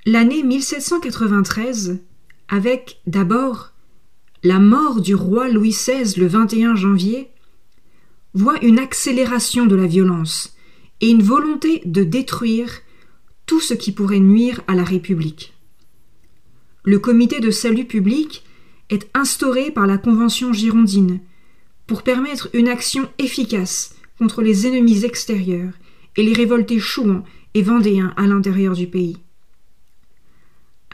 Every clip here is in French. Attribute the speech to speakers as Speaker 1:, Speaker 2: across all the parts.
Speaker 1: L'année 1793, avec d'abord la mort du roi Louis XVI le 21 janvier, voit une accélération de la violence et une volonté de détruire tout ce qui pourrait nuire à la République. Le comité de salut public est instauré par la Convention girondine pour permettre une action efficace contre les ennemis extérieurs et les révoltés chouans et vendéens à l'intérieur du pays.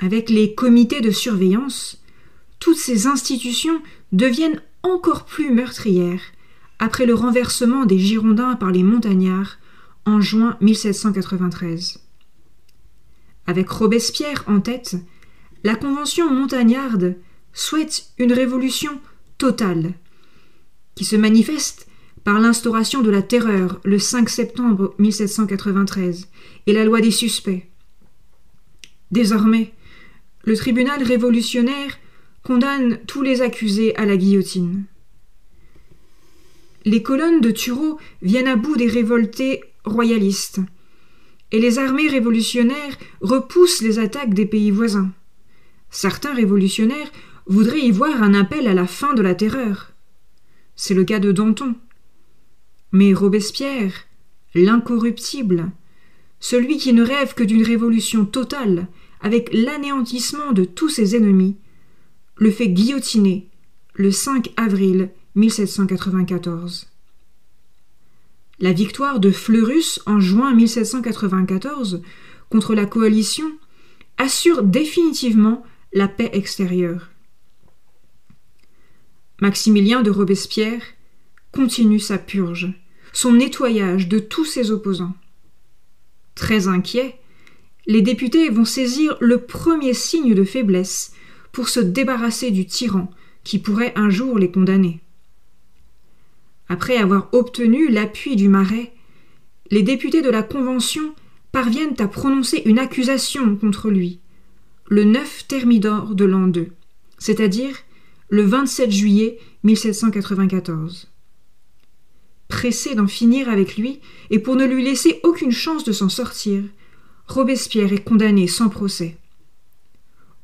Speaker 1: Avec les comités de surveillance, toutes ces institutions deviennent encore plus meurtrières après le renversement des Girondins par les montagnards en juin 1793. Avec Robespierre en tête, la Convention montagnarde souhaite une révolution totale, qui se manifeste par l'instauration de la terreur le 5 septembre 1793 et la loi des suspects. Désormais, le tribunal révolutionnaire condamne tous les accusés à la guillotine. Les colonnes de Turreau viennent à bout des révoltés royalistes, et les armées révolutionnaires repoussent les attaques des pays voisins. Certains révolutionnaires voudraient y voir un appel à la fin de la terreur. C'est le cas de Danton. Mais Robespierre, l'incorruptible, celui qui ne rêve que d'une révolution totale, avec l'anéantissement de tous ses ennemis, le fait guillotiner le 5 avril 1794. La victoire de Fleurus en juin 1794 contre la coalition assure définitivement la paix extérieure. Maximilien de Robespierre continue sa purge, son nettoyage de tous ses opposants. Très inquiets, les députés vont saisir le premier signe de faiblesse pour se débarrasser du tyran qui pourrait un jour les condamner. Après avoir obtenu l'appui du Marais, les députés de la Convention parviennent à prononcer une accusation contre lui, le 9 Thermidor de l'an 2, c'est-à-dire le 27 juillet 1794. Pressé d'en finir avec lui et pour ne lui laisser aucune chance de s'en sortir, Robespierre est condamné sans procès.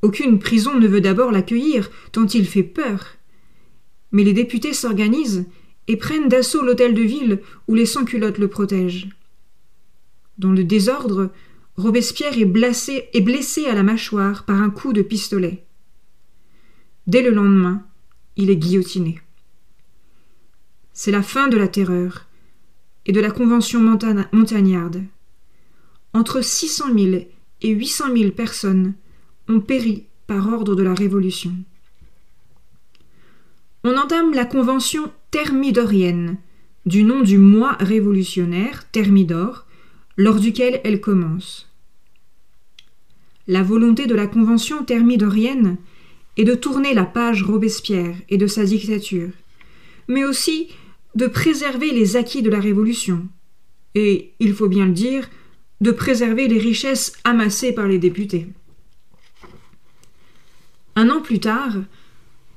Speaker 1: Aucune prison ne veut d'abord l'accueillir, tant il fait peur. Mais les députés s'organisent et prennent d'assaut l'hôtel de ville où les sans-culottes le protègent. Dans le désordre, Robespierre est blessé à la mâchoire par un coup de pistolet. Dès le lendemain, il est guillotiné. C'est la fin de la terreur et de la Convention montagnarde. Entre 600 000 et 800 000 personnes ont péri par ordre de la Révolution. On entame la Convention thermidorienne, du nom du mois révolutionnaire, Thermidor, lors duquel elle commence. La volonté de la Convention thermidorienne est de tourner la page Robespierre et de sa dictature, mais aussi de préserver les acquis de la Révolution, et, il faut bien le dire, de préserver les richesses amassées par les députés. Un an plus tard,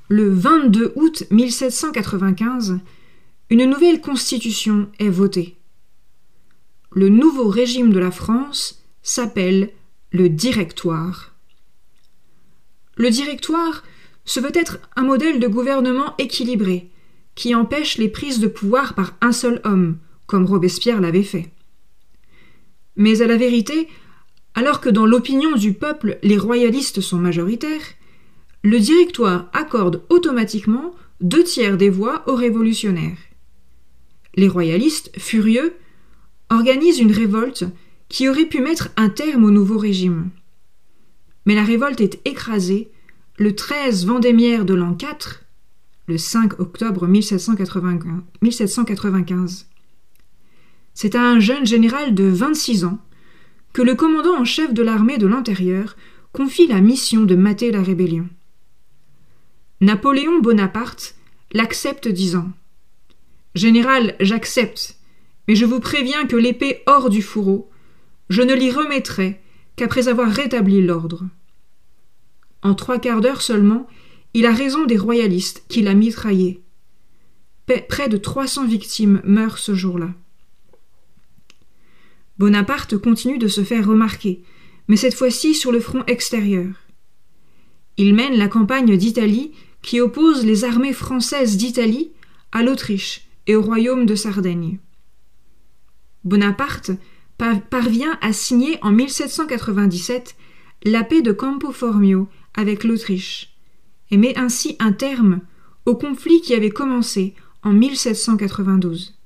Speaker 1: le 22 août 1795, une nouvelle constitution est votée. Le nouveau régime de la France s'appelle le Directoire. Le Directoire se veut être un modèle de gouvernement équilibré, qui empêche les prises de pouvoir par un seul homme, comme Robespierre l'avait fait. Mais à la vérité, alors que dans l'opinion du peuple les royalistes sont majoritaires, le Directoire accorde automatiquement 2/3 des voix aux révolutionnaires. Les royalistes, furieux, organisent une révolte qui aurait pu mettre un terme au nouveau régime. Mais la révolte est écrasée le 13 Vendémiaire de l'an 4, le 5 octobre 1795. C'est à un jeune général de 26 ans que le commandant en chef de l'armée de l'intérieur confie la mission de mater la rébellion. Napoléon Bonaparte l'accepte disant « Général, j'accepte, mais je vous préviens que l'épée hors du fourreau, je ne l'y remettrai qu'après avoir rétabli l'ordre. » En 3/4 d'heure seulement, il a raison des royalistes qui l'a mitraillé. Près de 300 victimes meurent ce jour-là. Bonaparte continue de se faire remarquer, mais cette fois-ci sur le front extérieur. Il mène la campagne d'Italie qui oppose les armées françaises d'Italie à l'Autriche et au royaume de Sardaigne. Bonaparte parvient à signer en 1797 la paix de Campo Formio avec l'Autriche et met ainsi un terme au conflit qui avait commencé en 1792.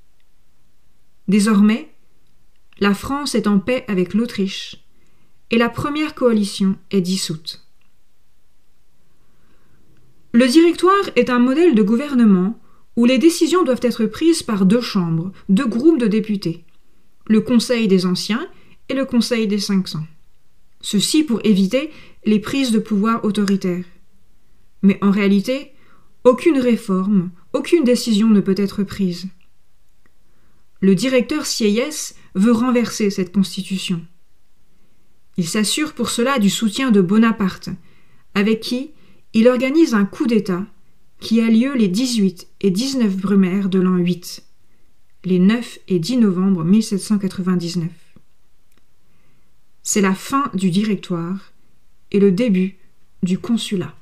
Speaker 1: Désormais, la France est en paix avec l'Autriche et la première coalition est dissoute. Le Directoire est un modèle de gouvernement où les décisions doivent être prises par deux chambres, deux groupes de députés, le Conseil des Anciens et le Conseil des 500. Ceci pour éviter les prises de pouvoir autoritaires. Mais en réalité, aucune réforme, aucune décision ne peut être prise. Le directeur Sieyès veut renverser cette constitution. Il s'assure pour cela du soutien de Bonaparte, avec qui il organise un coup d'État qui a lieu les 18 et 19 Brumaire de l'an 8, les 9 et 10 novembre 1799. C'est la fin du Directoire et le début du Consulat.